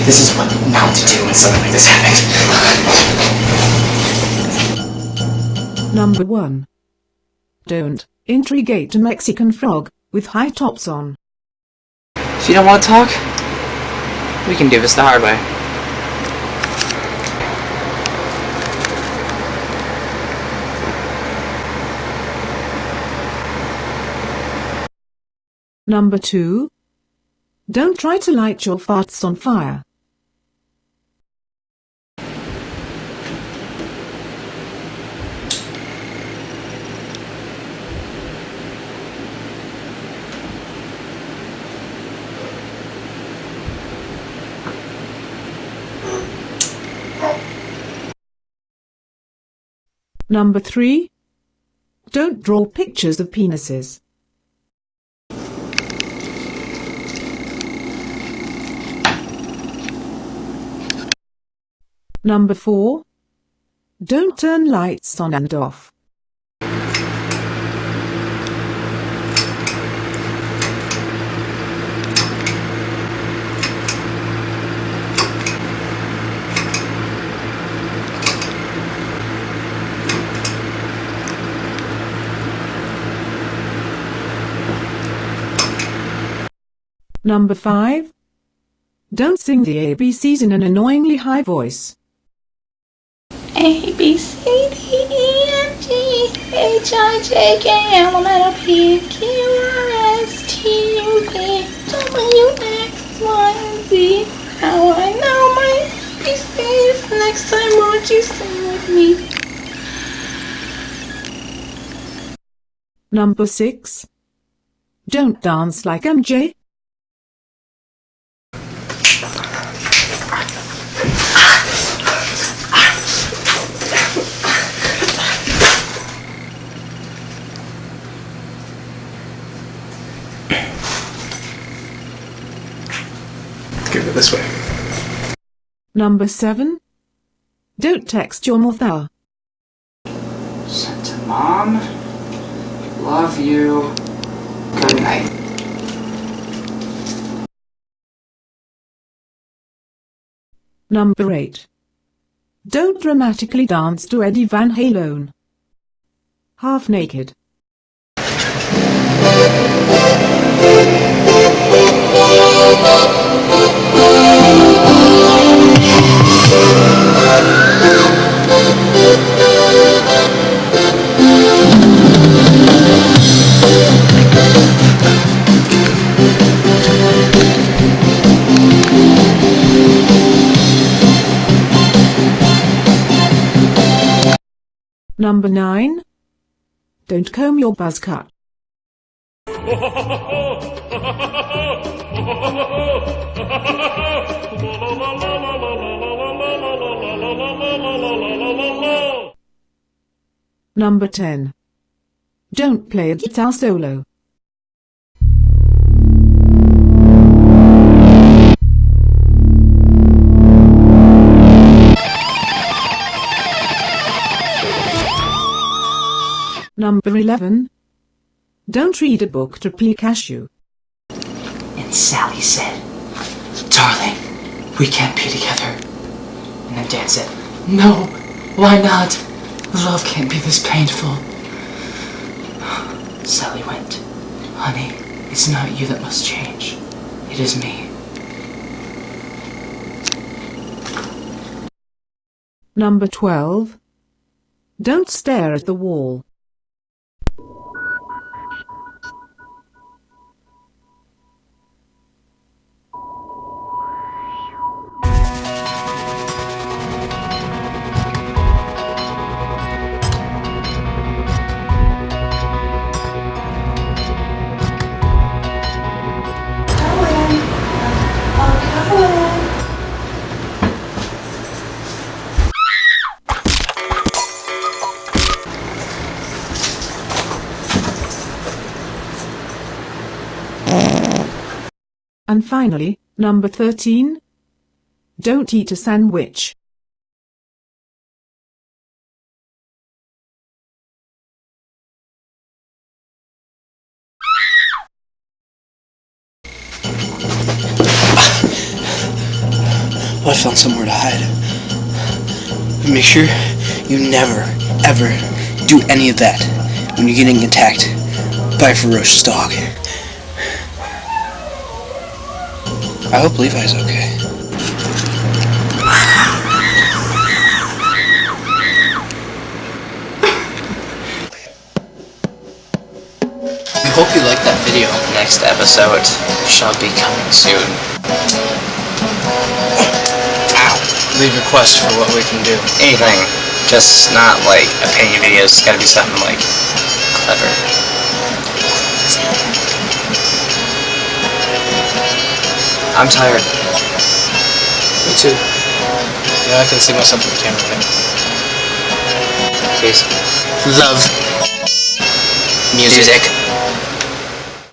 This is what not to do when something like this happens. Number 1. Don't interrogate a Mexican frog with high tops on. If you don't want to talk, we can do this the hard way. Number 2. Don't try to light your farts on fire. Number 3. Don't draw pictures of penises. Number 4. Don't turn lights on and off. Number 5. Don't sing the ABCs in an annoyingly high voice. A, B, C, D, E, F, G, H, I, J, K, L, M, N, O, P, Q, R, S, T, U, V, W, X, Y, and Z. How I know my ABCs. Next time, won't you sing with me? Number 6. Don't dance like MJ. Give it this way. Number 7. Don't text your mother. Sent to Mom. Love you. Good night. Number 8. Don't dramatically dance to Eddie Van Halen. Half naked. Number 9. Don't comb your buzz cut. Number 10. Don't play a guitar solo. Number 11. Don't read a book to peel cashew. And Sally said, "Darling, we can't be together." And then Dad said, "No, why not? Love can't be this painful." Sally went, "Honey, it's not you that must change. It is me." Number 12. Don't stare at the wall. And finally, number 13. Don't eat a sandwich. Well, I found somewhere to hide. Make sure you never, ever do any of that when you're getting attacked by a ferocious dog. I hope Levi's okay. We hope you liked that video. Next episode shall be coming soon. Ow. Leave requests for what we can do. Anything. Just not like opinion videos. It's gotta be something like clever. I'm tired. Me too. Yeah, I can see myself in the camera, man. Peace. Love. Music.